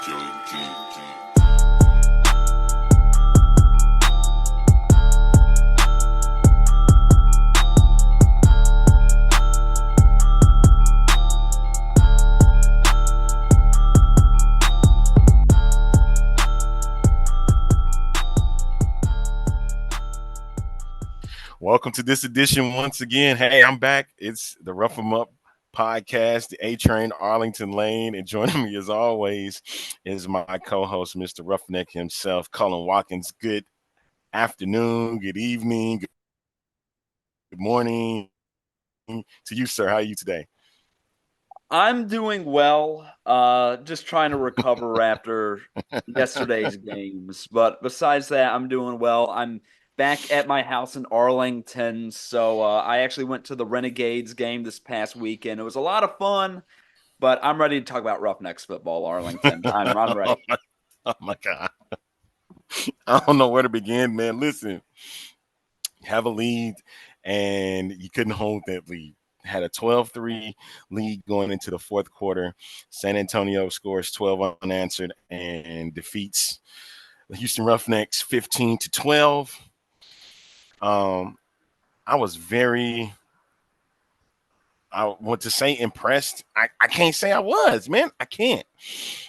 Welcome to this edition once again. Hey, I'm back. It's the Rough 'em Up podcast, the A-Train, Arlington Lane. And joining me as always is my co-host, Mr. Roughneck himself, Cullen Watkins. Good afternoon, good evening, good morning to you, sir. How are you today? I'm doing well. Just trying to recover after yesterday's games. But besides that, I'm doing well. I'm back at my house in Arlington. So I actually went to the Renegades game this past weekend. It was a lot of fun, but I'm ready to talk about Roughnecks football, Arlington. I'm ready. Oh my God. I don't know where to begin, man. Listen, you have a lead and you couldn't hold that lead. Had a 12-3 lead going into the fourth quarter. San Antonio scores 12 unanswered and defeats the Houston Roughnecks 15-12. I was I want to say impressed. I can't say I was, man. I can't.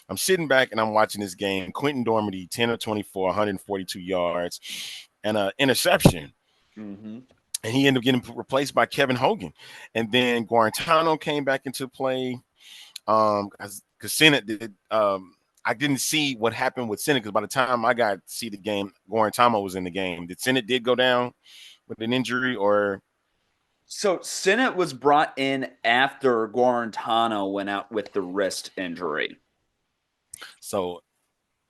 I'm sitting back and I'm watching this game. Quentin Dormady, 10 of 24, 142 yards, and an interception. Mm-hmm. And he ended up getting replaced by Kevin Hogan. And then Guarantano came back into play. Because Senate did. I didn't see what happened with Senate because by the time I got to see the game, Guarantano was in the game. Did Senate go down with an injury or? So Senate was brought in after Guarantano went out with the wrist injury. So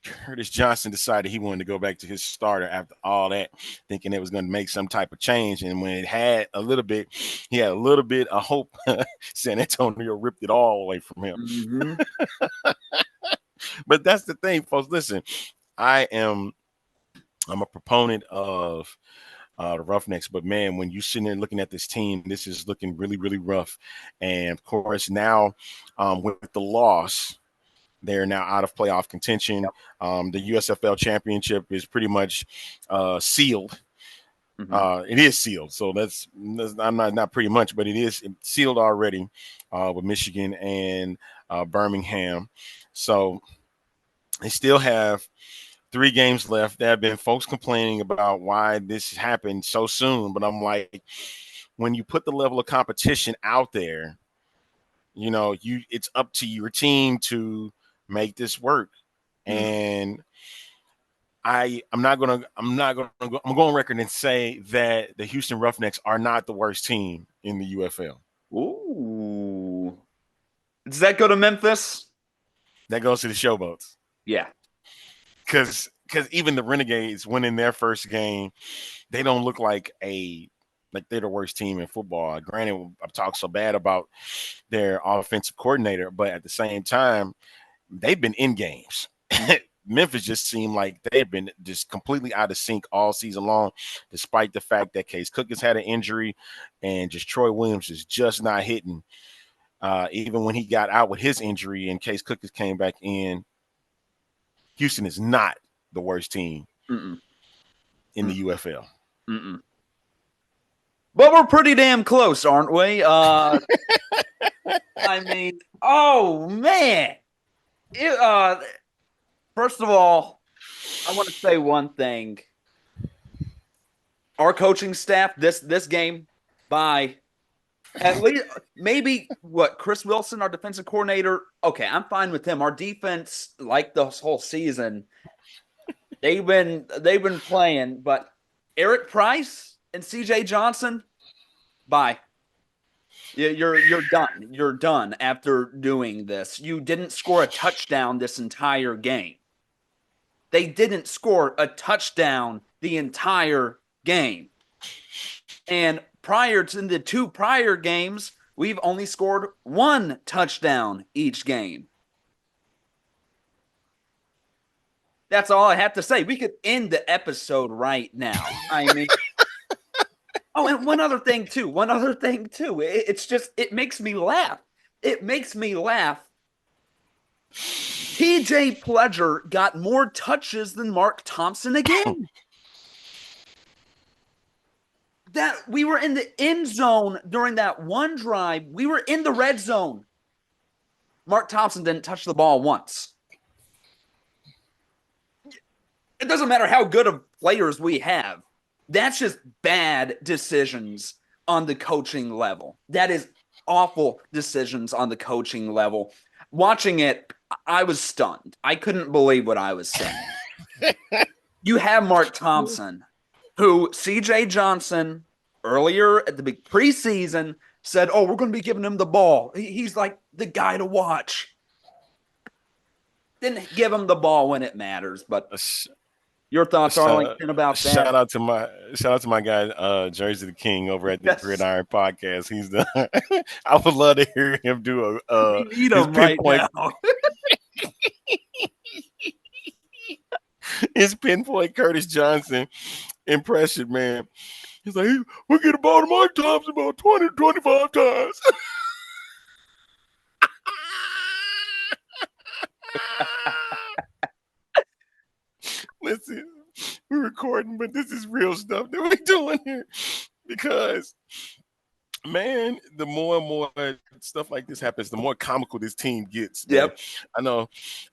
Curtis Johnson decided he wanted to go back to his starter after all that, thinking it was going to make some type of change. And when it had a little bit, he had a little bit of hope. San Antonio ripped it all away from him. Mm-hmm. But that's the thing, folks. Listen, I'm a proponent of the Roughnecks, but man, when you're sitting there looking at this team, this is looking really, really rough. And of course, now with the loss, they're now out of playoff contention. The USFL championship is pretty much sealed. Mm-hmm. It is sealed. So that's I'm not pretty much, but it is sealed already with Michigan and Birmingham. So they still have 3 games left. There have been folks complaining about why this happened so soon, but I'm like, when you put the level of competition out there, it's up to your team to make this work. And I'm going on record and say that the Houston Roughnecks are not the worst team in the UFL. Ooh. Does that go to Memphis? That goes to the Showboats. Yeah. Because even the Renegades winning their first game, they don't look like they're the worst team in football. Granted, I've talked so bad about their offensive coordinator, but at the same time, they've been in games. Memphis just seemed like they've been just completely out of sync all season long, despite the fact that Case Cook has had an injury and just Troy Williams is just not hitting. Even when he got out with his injury and Case Cook has came back in, Houston is not the worst team in the UFL. But we're pretty damn close, aren't we? I mean, oh, man. First of all, I want to say one thing. Our coaching staff, this game, by at least maybe Chris Wilson, our defensive coordinator. Okay, I'm fine with him. Our defense, like this whole season, they've been playing. But Eric Price and C.J. Johnson, bye. You're done. You're done after doing this. You didn't score a touchdown this entire game. They didn't score a touchdown the entire game. And prior to the 2 prior games, we've only scored 1 touchdown each game. That's all I have to say. We could end the episode right now. I mean, oh, and one other thing too. It's just, it makes me laugh. It makes me laugh TJ Pledger got more touches than Mark Thompson again. That we were in the end zone during that one drive. We were in the red zone. Mark Thompson didn't touch the ball once. It doesn't matter how good of players we have. That's just bad decisions on the coaching level. That is awful decisions on the coaching level. Watching it, I was stunned. I couldn't believe what I was seeing. You have Mark Thompson, who CJ Johnson earlier at the big preseason said, "Oh, we're going to be giving him the ball. He's like the guy to watch." Didn't give him the ball when it matters, but your thoughts, Arlington, about that? Shout out to my guy, Jersey the King over at the Gridiron Podcast. He's the. I would love to hear him do we need him right now. His pinpoint Curtis Johnson impression, man. He's like, we'll get the ball to Mark Thompson about 20, 25 times. Listen, we're recording, but this is real stuff that we're doing here. Because, man, the more and more stuff like this happens, the more comical this team gets. Man. Yep. I know.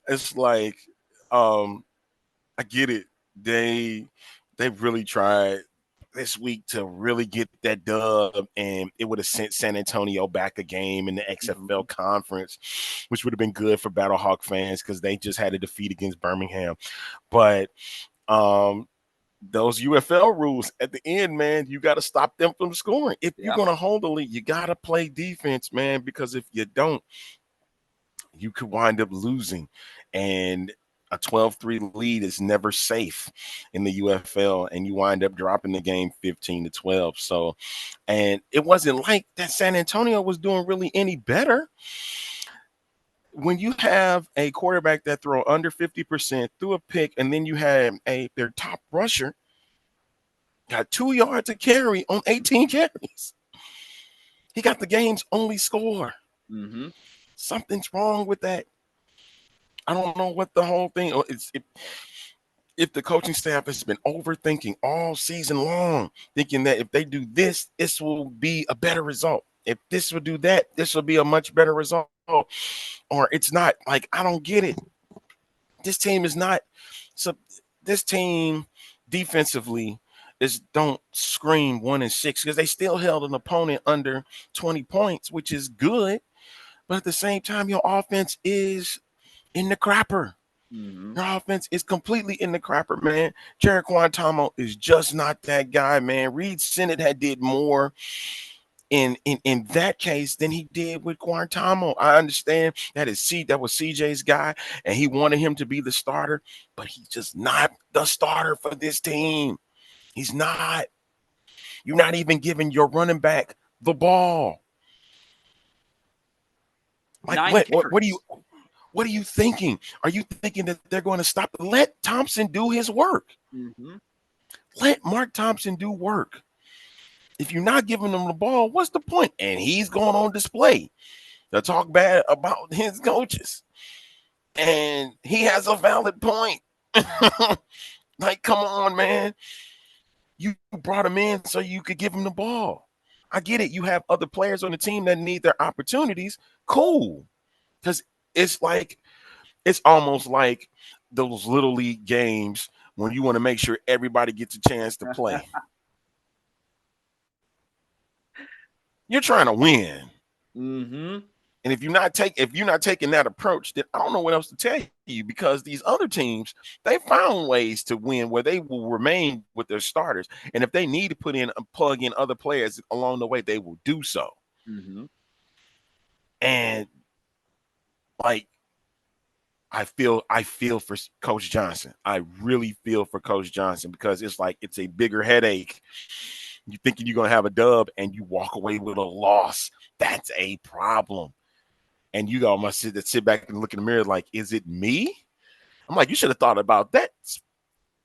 It's like, I get it. They really tried this week to really get that dub, and it would have sent San Antonio back a game in the XFL conference, which would have been good for Battlehawk fans because they just had a defeat against Birmingham. But those UFL rules at the end, man, you got to stop them from scoring. If you're going to hold the lead, you got to play defense, man, because if you don't, you could wind up losing. And a 12-3 lead is never safe in the UFL, and you wind up dropping the game 15-12. So, and it wasn't like that San Antonio was doing really any better. When you have a quarterback that throw under 50% through a pick, and then you have their top rusher got 2 yards a carry on 18 carries. He got the game's only score. Something's wrong with that. I don't know what the whole thing is. If the coaching staff has been overthinking all season long, thinking that if they do this, this will be a better result. If this will do that, this will be a much better result. Or it's not. Like, I don't get it. This team is not. So this team defensively don't scream 1-6 because they still held an opponent under 20 points, which is good. But at the same time, your offense is in the crapper. Your offense is completely in the crapper, man. Jared Quantamo is just not that guy, man. Reed Sennett had did more in that case than he did with Quantamo. I understand that was CJ's guy, and he wanted him to be the starter, but he's just not the starter for this team. He's not. You're not even giving your running back the ball. Like, what are you thinking? Are you thinking that they're going to stop? Let Thompson do his work. Let Mark Thompson do work. If you're not giving him the ball, what's the point? And he's going on display to talk bad about his coaches. And he has a valid point. Like, come on, man. You brought him in so you could give him the ball. I get it. You have other players on the team that need their opportunities. Cool. Because it's almost like those little league games when you want to make sure everybody gets a chance to play. You're trying to win. And if you're not taking that approach, then I don't know what else to tell you, because these other teams, they found ways to win where they will remain with their starters. And if they need to plug in other players along the way, they will do so. And like, I feel for Coach Johnson. I really feel for Coach Johnson, because it's like it's a bigger headache. You're thinking you're going to have a dub and you walk away with a loss. That's a problem. And you must sit back and look in the mirror like, is it me? I'm like, you should have thought about that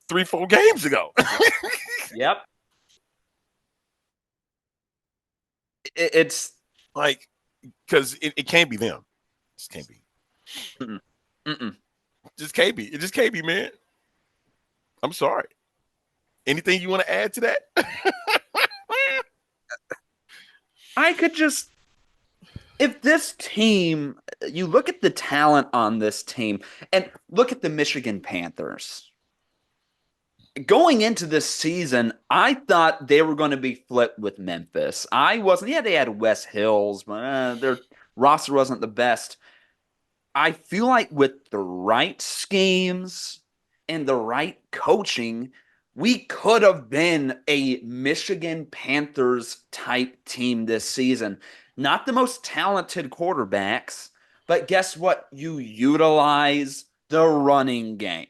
3-4 games ago. Yep. It's like, because it can't be them. It can't be. Just KB. It's just KB, man. I'm sorry. Anything you want to add to that? I could just, if this team, you look at the talent on this team and look at the Michigan Panthers. Going into this season, I thought they were going to be flipped with Memphis. I wasn't. Yeah, they had Wes Hills, but their roster wasn't the best. I feel like with the right schemes and the right coaching, we could have been a Michigan Panthers type team this season. Not the most talented quarterbacks, but guess what? You utilize the running game.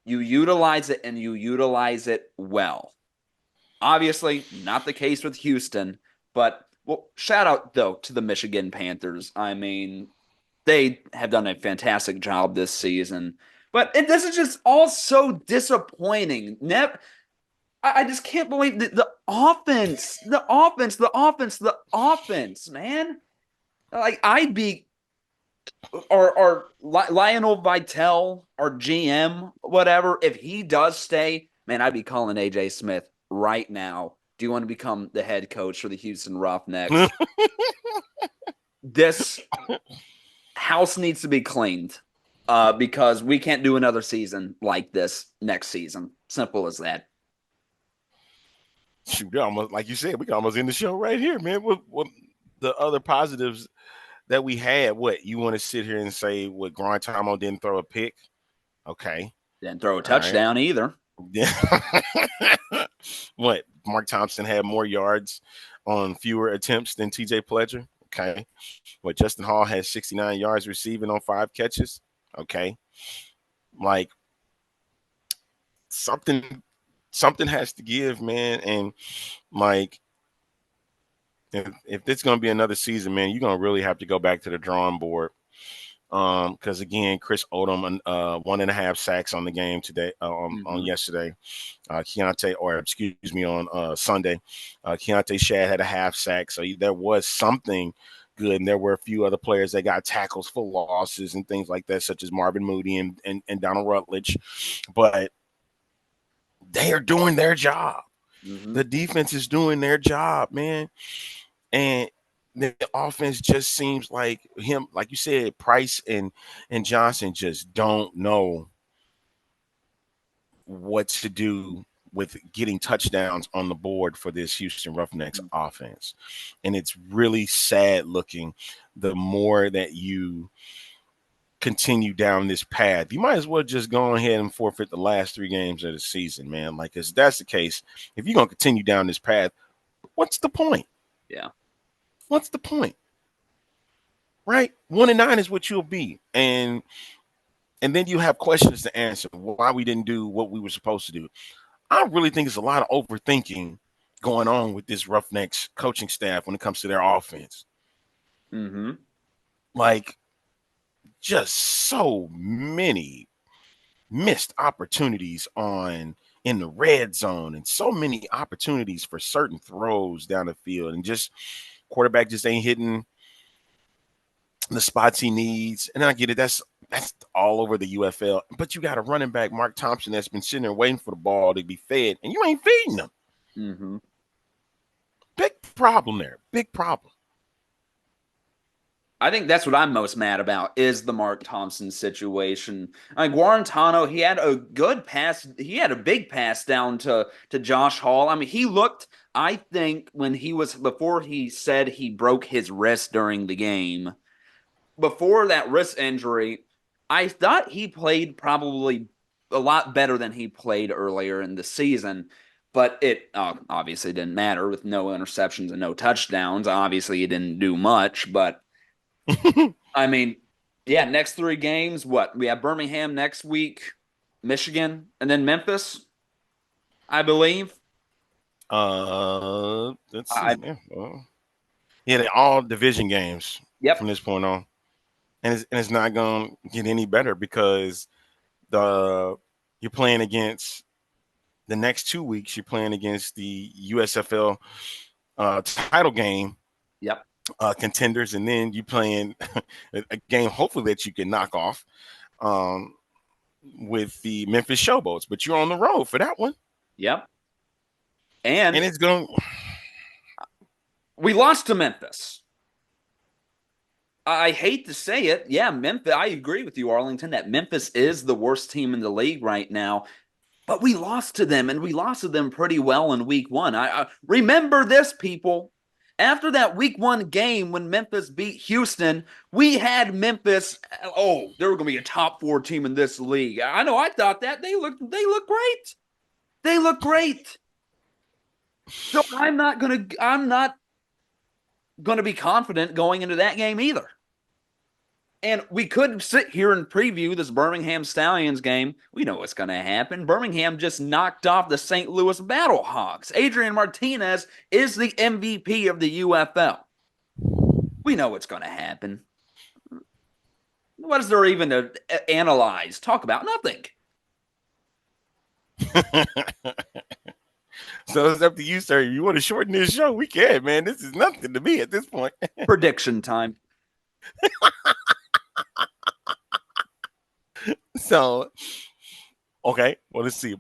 You utilize it and you utilize it well. Obviously, not the case with Houston, but well, shout out though to the Michigan Panthers. I mean, they have done a fantastic job this season. But this is just all so disappointing. I just can't believe the offense, the offense, man. Like I'd be or Lionel Vitale or GM, whatever, if he does stay, man, I'd be calling AJ Smith right now. Do you want to become the head coach for the Houston Roughnecks? This house needs to be cleaned because we can't do another season like this next season. Simple as that. Shoot, almost like you said, we can almost end the show right here, man. What the other positives that we had? What you want to sit here and say? What Guantanamo didn't throw a pick? Okay, Didn't throw a touchdown either. Yeah. What Mark Thompson had more yards on fewer attempts than TJ Pledger. Okay. What Justin Hall has 69 yards receiving on 5 catches. Okay. Like something has to give, man. And like if it's gonna be another season, man, you're gonna really have to go back to the drawing board. Because again, Chris Odom 1.5 sacks on the game today, on yesterday. Keontae, or excuse me, on Sunday. Keontae Shad had a half sack, so there was something good, and there were a few other players that got tackles for losses and things like that, such as Marvin Moody and Donald Rutledge. But they are doing their job. The defense is doing their job, man. And the offense just seems like him, like you said, Price and Johnson just don't know what to do with getting touchdowns on the board for this Houston Roughnecks offense. And it's really sad looking the more that you continue down this path. You might as well just go ahead and forfeit the last 3 games of the season, man. Like, if that's the case, if you're going to continue down this path, what's the point? Yeah. What's the point? Right? 1-9 is what you'll be. And then you have questions to answer why we didn't do what we were supposed to do. I really think there's a lot of overthinking going on with this Roughnecks coaching staff when it comes to their offense. Like, just so many missed opportunities in the red zone, and so many opportunities for certain throws down the field, and just quarterback just ain't hitting the spots he needs. And I get it. That's all over the UFL. But you got a running back, Mark Thompson, that's been sitting there waiting for the ball to be fed, and you ain't feeding them. Big problem there. Big problem. I think that's what I'm most mad about is the Mark Thompson situation. Like Guarantano, he had a good pass. He had a big pass down to Josh Hall. I mean, he looked, I think, before he said he broke his wrist during the game, before that wrist injury, I thought he played probably a lot better than he played earlier in the season. But it obviously didn't matter with no interceptions and no touchdowns. Obviously, he didn't do much, but I mean, yeah, next 3 games, what? We have Birmingham next week, Michigan, and then Memphis, I believe. Let's see. Yeah, they're all division games from this point on. And it's not going to get any better because you're playing against the next 2 weeks. You're playing against the USFL title game. Contenders, and then you playing a game hopefully that you can knock off um, with the Memphis Showboats, but you're on the road for that one. Yep. And And it's going. we lost to Memphis. I hate to say it. Yeah, Memphis. I agree with you, Arlington, that Memphis is the worst team in the league right now. But we lost to them, and we lost to them pretty well in week one. I remember this, people. After that week one game when Memphis beat Houston, we had Memphis. Oh, they were going to be a top 4 team in this league. I know. I thought that they look great. They look great. So I'm not gonna be confident going into that game either. And we could sit here and preview this Birmingham Stallions game. We know what's going to happen. Birmingham just knocked off the St. Louis Battlehawks. Adrian Martinez is the MVP of the UFL. We know what's going to happen. What is there even to analyze, talk about? Nothing. So it's up to you, sir. You want to shorten this show? We can, man. This is nothing to me at this point. Prediction time. So, okay. Well, let's see.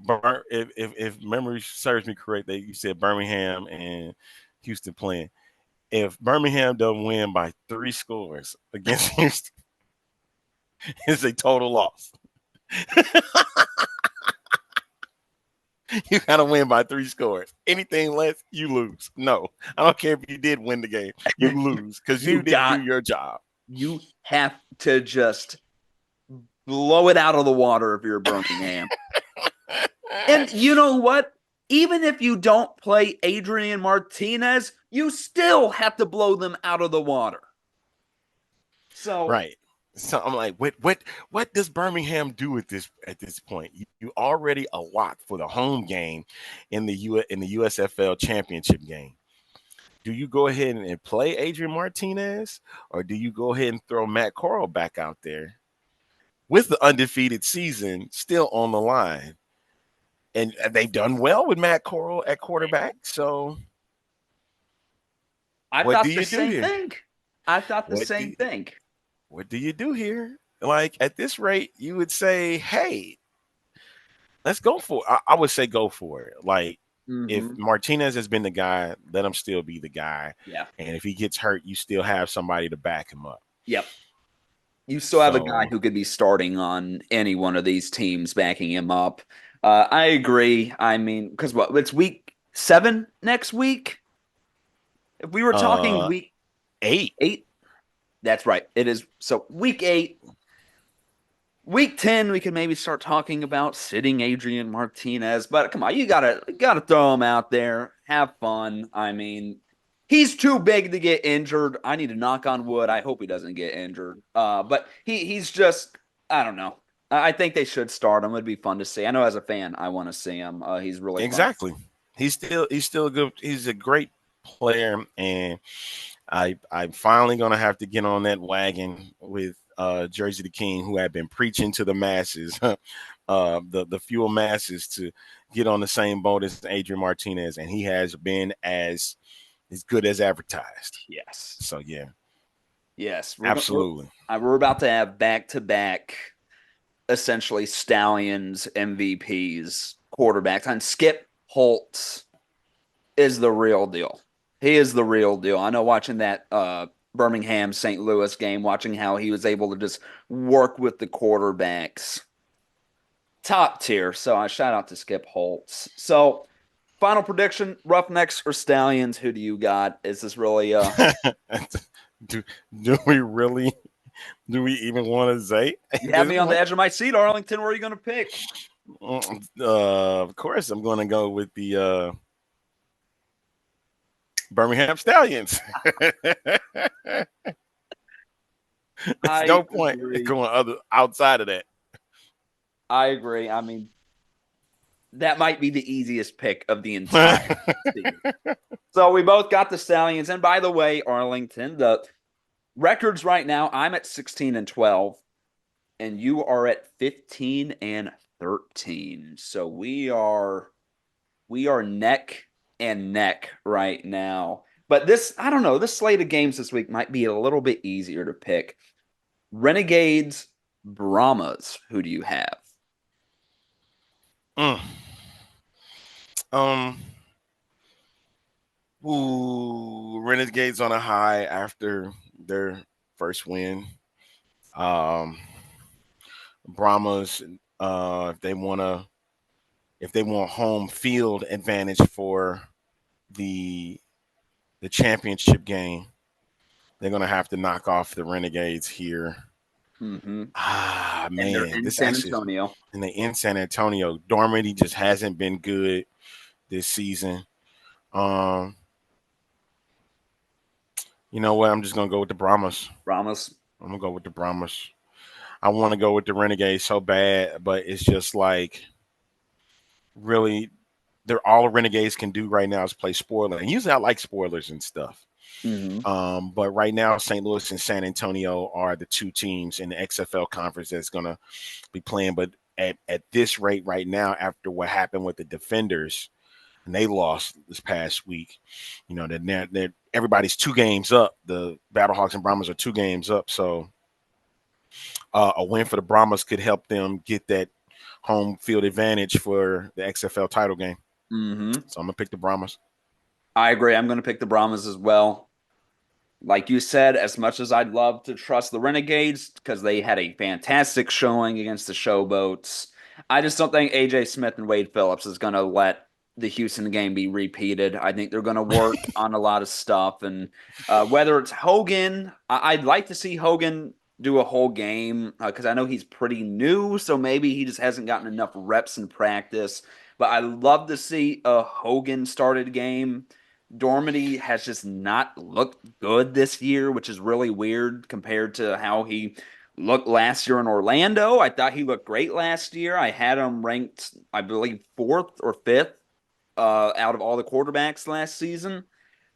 If memory serves me correct, you said Birmingham and Houston playing. If Birmingham doesn't win by 3 scores against Houston, it's a total loss. You got to win by 3 scores. Anything less, you lose. No, I don't care if you did win the game. You lose because you didn't do your job. You have to just blow it out of the water if you're Birmingham. And you know what? Even if you don't play Adrian Martinez, you still have to blow them out of the water. So right. So I'm like, what does Birmingham do at this point? You already a lock for the home game in the USFL championship game. Do you go ahead and play Adrian Martinez, or do you go ahead and throw Matt Corral back out there with the undefeated season still on the line? And they've done well with Matt Corral at quarterback. So I thought the same thing. I thought the same thing. What do you do here? Like at this rate, you would say, hey, let's go for it. I would say go for it. Like if Martinez has been the guy, let him still be the guy. Yeah. And if he gets hurt, you still have somebody to back him up. Yep. You still have a guy who could be starting on any one of these teams backing him up. I agree. I mean, because it's week 7 next week. If we were talking week 8. That's right. It is. So week 8, week 10, we can maybe start talking about sitting Adrian Martinez. But come on, you gotta throw him out there. Have fun. I mean, he's too big to get injured. I need to knock on wood. I hope he doesn't get injured. But he's just, I don't know. I think they should start him. It'd be fun to see. I know as a fan, I want to see him. He's really exactly. Fun. He's still good. He's a great player, and I'm finally gonna have to get on that wagon with Jersey the King, who had been preaching to the masses, the F.U.E.L masses, to get on the same boat as Adrian Martinez, and he has been as good as advertised. Yes. So yeah. Yes, absolutely. We're about to have back-to-back, essentially Stallions MVPs, quarterbacks, and Skip Holtz is the real deal. He is the real deal. I know watching that Birmingham St. Louis game, watching how he was able to just work with the quarterbacks. Top tier. So I shout out to Skip Holtz. So final prediction, Roughnecks or Stallions? Who do you got? Is this really do we even want to say? You have me on the edge of my seat, Arlington. Where are you going to pick? Of course, I'm going to go with the Birmingham Stallions. There's no point going outside of that. I agree. I mean, that might be the easiest pick of the entire season. So we both got the Stallions. And by the way, Arlington, the records right now, I'm at 16-12, and you are at 15-13. So we are neck and neck right now. But I don't know, this slate of games this week might be a little bit easier to pick. Renegades Brahmas. Who do you have? Mm. Um. Ooh, Renegades on a high after their first win. Um, Brahmas, if they want home field advantage for the championship game, they're gonna have to knock off the Renegades here. Mm-hmm. Ah, And they're man, in this San actually is, Antonio. and they in San Antonio. Dormady just hasn't been good this season. Um, you know what? I'm just gonna go with the Brahmas. Brahmas. I'm gonna go with the Brahmas. I want to go with the Renegades so bad, but it's just like really, they're all the Renegades can do right now is play spoiler. And usually I like spoilers and stuff. Mm-hmm. But right now, St. Louis and San Antonio are the two teams in the XFL conference that's going to be playing. But at this rate right now, after what happened with the Defenders, and they lost this past week, you know, they're everybody's 2 games up. The Battlehawks and Brahmas are 2 games up. So a win for the Brahmas could help them get that home field advantage for the XFL title game. Mm-hmm. So I'm going to pick the Brahmas. I agree. I'm going to pick the Brahmas as well. Like you said, as much as I'd love to trust the Renegades because they had a fantastic showing against the Showboats, I just don't think AJ Smith and Wade Phillips is going to let the Houston game be repeated. I think they're going to work on a lot of stuff. And whether it's Hogan, I'd like to see Hogan do a whole game because I know he's pretty new. So maybe he just hasn't gotten enough reps in practice. But I love to see a Hogan started game. Dormady has just not looked good this year, which is really weird compared to how he looked last year in Orlando. I thought he looked great last year. I had him ranked, I believe, 4th or 5th out of all the quarterbacks last season.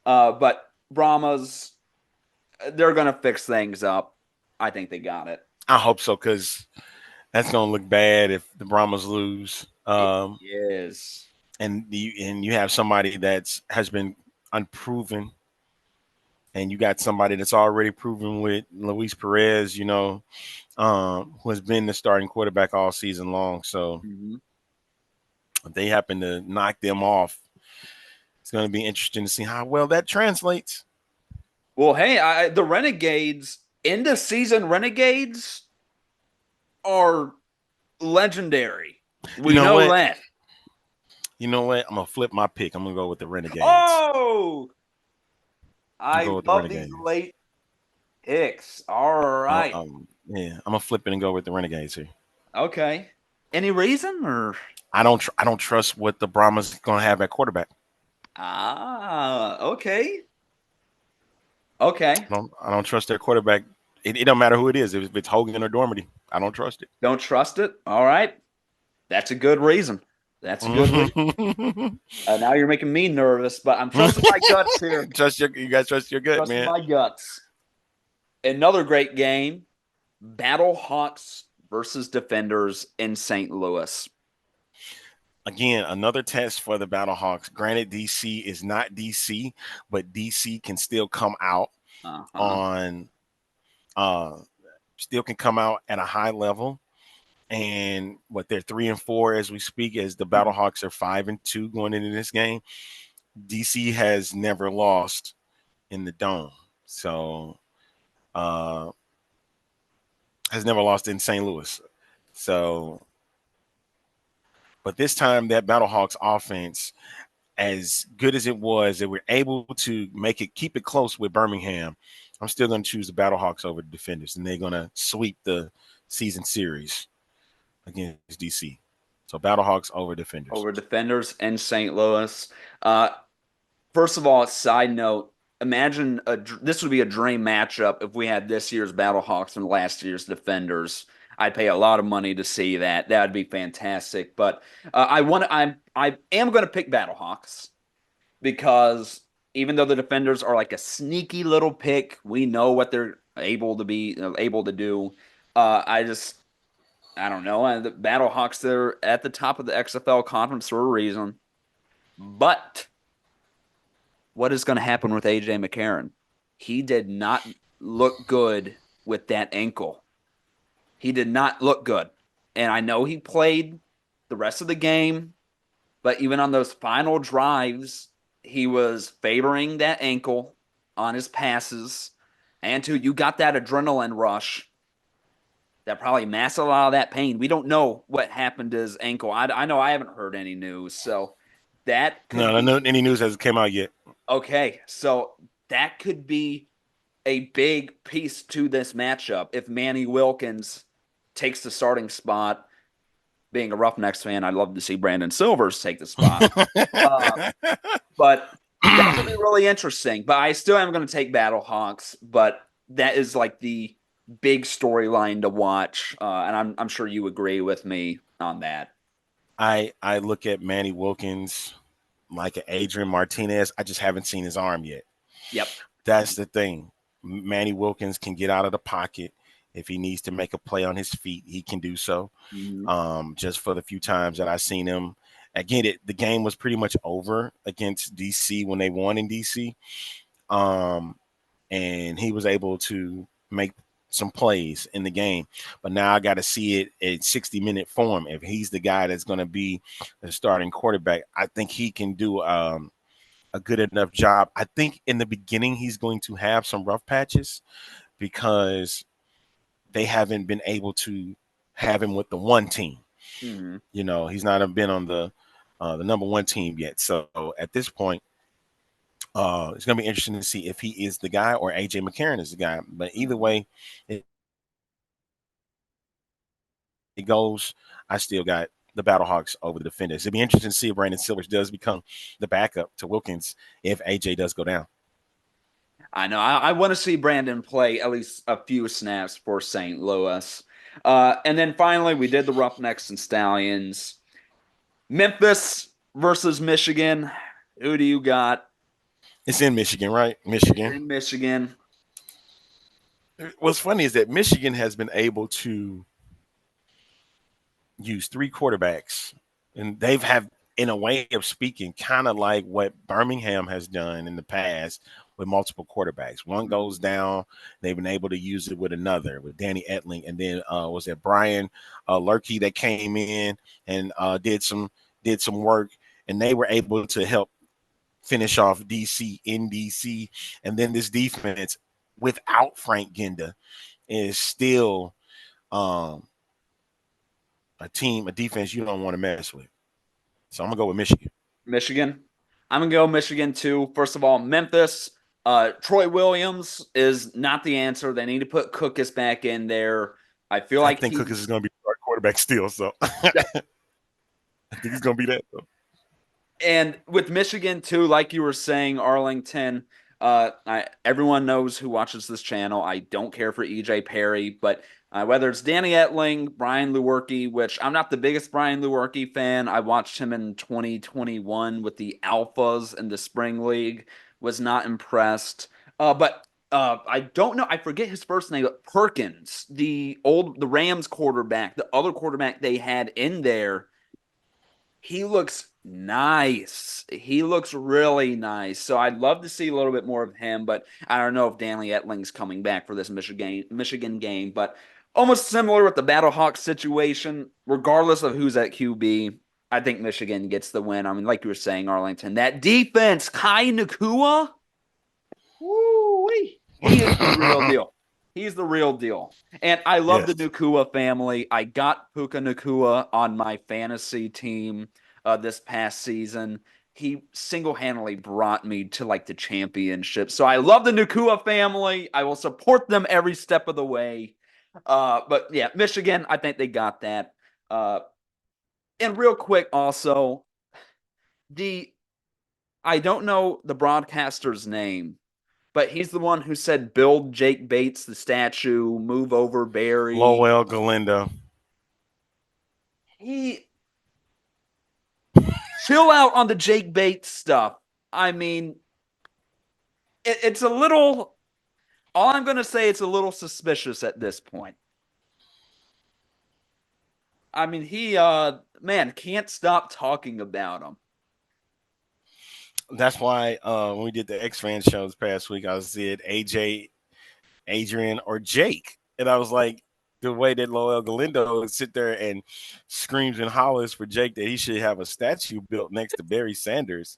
But Brahmas, they're going to fix things up. I think they got it. I hope so because that's going to look bad if the Brahmas lose. It is. And you have somebody that's has been unproven, and you got somebody that's already proven with Luis Perez, who has been the starting quarterback all season long. So Mm-hmm. if they happen to knock them off, it's going to be interesting to see how well that translates. Well, hey, the Renegades, end of season Renegades are legendary. You We know know what? that. You know what? I'm gonna flip my pick. I'm gonna go with the Renegades. Oh, I'm I going with the love these Renegades. late picks. All right. Yeah, I'm gonna flip it and go with the Renegades here. Okay. Any reason or? I don't trust what the Brahmas gonna have at quarterback. Okay. Okay. I don't trust their quarterback. It don't matter who it is. If it's Hogan or Dormady, I don't trust it. Don't trust it. All right. That's a good reason. That's a good reason. Now you're making me nervous, but I'm trusting my guts here. You guys trust your gut, Trusting man. my guts. Another great game. Battlehawks versus Defenders in St. Louis. Again, another test for the Battlehawks. Granted, DC is not DC, but DC can still come out Uh-huh. on still can come out at a high level. And what they're 3-4 as we speak, as the Battlehawks are 5-2 going into this game. DC has never lost in the dome. So has never lost in St. Louis. So but this time that Battlehawks offense, as good as it was, they were able to keep it close with Birmingham. I'm still going to choose the Battlehawks over the Defenders, and they're going to sweep the season series against DC. So Battlehawks over Defenders. Over Defenders in St. Louis. First of all, side note, imagine this would be a dream matchup if we had this year's Battlehawks and last year's Defenders. I'd pay a lot of money to see that. That would be fantastic. But I am going to pick Battlehawks because even though the Defenders are like a sneaky little pick, we know what they're able to do. I don't know. The Battlehawks, they're at the top of the XFL conference for a reason. But what is going to happen with AJ McCarron? He did not look good with that ankle. He did not look good. And I know he played the rest of the game, but even on those final drives, he was favoring that ankle on his passes. And two, you got that adrenaline rush that probably masked a lot of that pain. We don't know what happened to his ankle. I know I haven't heard any news. So that could No, be no, any news hasn't come out yet. okay. So that could be a big piece to this matchup if Manny Wilkins takes the starting spot. Being a Roughnecks fan, I'd love to see Brandon Silvers take the spot. Uh, but that could be really interesting. But I still am going to take Battlehawks. But that is like the big storyline to watch, and I'm sure you agree with me on that. I look at Manny Wilkins like an Adrian Martinez. I just haven't seen his arm yet. Yep. That's the thing. Manny Wilkins can get out of the pocket. If he needs to make a play on his feet, he can do so. Mm-hmm. Just for the few times that I've seen him. Again, the game was pretty much over against DC when they won in DC. And he was able to make some plays in the game. But now I got to see it in 60-minute form. If he's the guy that's going to be the starting quarterback, I think he can do a good enough job. I think in the beginning he's going to have some rough patches because they haven't been able to have him with the one team. Mm-hmm. You know, he's not been on the number one team yet. So at this point, it's going to be interesting to see if he is the guy or AJ McCarron is the guy. But either way, it goes. I still got the Battlehawks over the Defenders. It'd be interesting to see if Brandon Silvers does become the backup to Wilkins if AJ does go down. I know. I want to see Brandon play at least a few snaps for St. Louis. And then finally, we did the Roughnecks and Stallions. Memphis versus Michigan. Who do you got? It's in Michigan, right? It's Michigan. in Michigan. What's funny is that Michigan has been able to use three quarterbacks, and they've have, in a way of speaking, kind of like what Birmingham has done in the past with multiple quarterbacks. One goes down, they've been able to use it with another, with Danny Etling, and then was it Brian Lurkey that came in and did some work, and they were able to help finish off DC in DC, and then this defense without Frank Ginda is still a defense you don't want to mess with. So I'm gonna go with Michigan. Michigan. I'm gonna go Michigan too. First of all, Memphis. Troy Williams is not the answer. They need to put Cookus back in there. I feel I like think he Cookers is gonna be our quarterback still. So I think he's gonna be that though. and with Michigan too, like you were saying, Arlington. Everyone knows who watches this channel. I don't care for EJ Perry, but whether it's Danny Etling, Brian Lewerke, which I'm not the biggest Brian Lewerke fan. I watched him in 2021 with the Alphas in the Spring League. Was not impressed. But I don't know. I forget his first name. But Perkins, the Rams quarterback, the other quarterback they had in there, he looks nice. He looks really nice. So I'd love to see a little bit more of him, but I don't know if Danny Etling's coming back for this Michigan game. But almost similar with the Battlehawks situation, regardless of who's at QB, I think Michigan gets the win. I mean, like you were saying, Arlington, that defense, Kai Nakua, woo-wee, he is the real deal. He's the real deal. And I love the Yes. Nakua family. I got Puka Nakua on my fantasy team this past season. He single-handedly brought me to like the championship. So I love the Nakua family. I will support them every step of the way. But yeah, Michigan, I think they got that. And real quick, also, the I don't know the broadcaster's name, but he's the one who said, build Jake Bates the statue, move over Barry. Lowell Galindo. He chill out on the Jake Bates stuff. I mean, it's a little, all I'm going to say, it's a little suspicious at this point. I mean, he, man, can't stop talking about him. That's why when we did the X Fan show this past week, I said AJ, Adrian, or Jake, and I was like, the way that Lowell Galindo sit there and screams and hollers for Jake that he should have a statue built next to Barry Sanders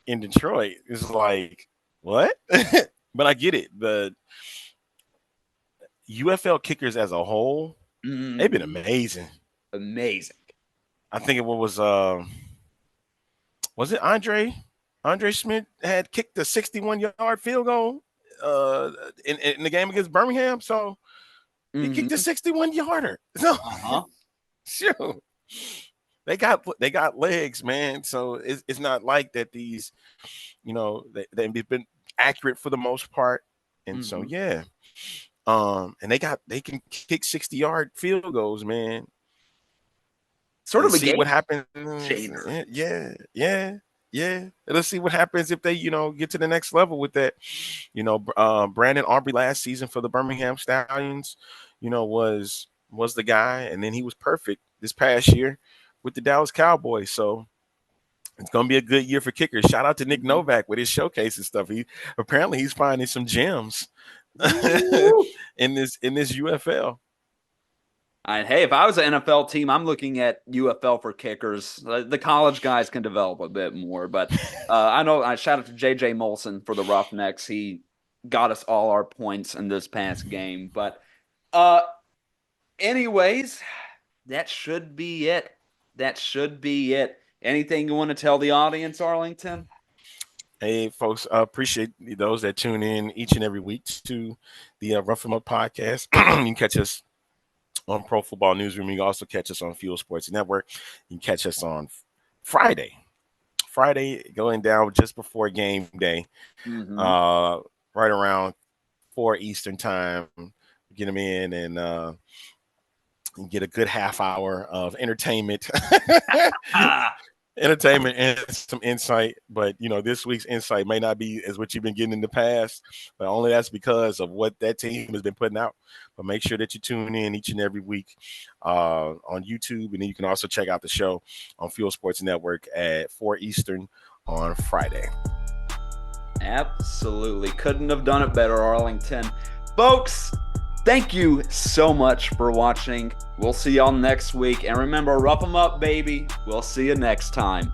in Detroit. It's like, what? But I get it. The UFL kickers as a whole, they've been amazing. Amazing. I think it was it Andre Smith had kicked a 61-yard field goal in the game against Birmingham. So he kicked a 61-yarder. So sure. They got legs, man. So it's not like that these, they've been accurate for the most part. And so yeah. And they can kick 60-yard field goals, man. Sort of a see game what happens. changer. Yeah. Let's see what happens if they, get to the next level with that. Brandon Aubrey last season for the Birmingham Stallions, was the guy, and then he was perfect this past year with the Dallas Cowboys. So it's gonna be a good year for kickers. Shout out to Nick Novak with his showcase and stuff. He's finding some gems in this UFL. Hey, if I was an NFL team, I'm looking at UFL for kickers. The college guys can develop a bit more, but I know I shout out to J.J. Molson for the Roughnecks. He got us all our points in this past game. But anyways, that should be it. Anything you want to tell the audience, Arlington? Hey, folks, appreciate those that tune in each and every week to the Rough 'Em Up podcast. You can catch us on Pro Football Newsroom. You can also catch us on F.U.E.L Sports Network. You can catch us on Friday going down just before game day, right around 4 Eastern time. Get them in and get a good half hour of entertainment. Entertainment and some insight, but this week's insight may not be as what you've been getting in the past, but only that's because of what that team has been putting out. But make sure that you tune in each and every week on YouTube, and then you can also check out the show on F.U.E.L Sports Network at 4 Eastern on Friday. Absolutely. Couldn't have done it better, Arlington. Folks, thank you so much for watching. We'll see y'all next week. And remember, rough 'em up, baby. We'll see you next time.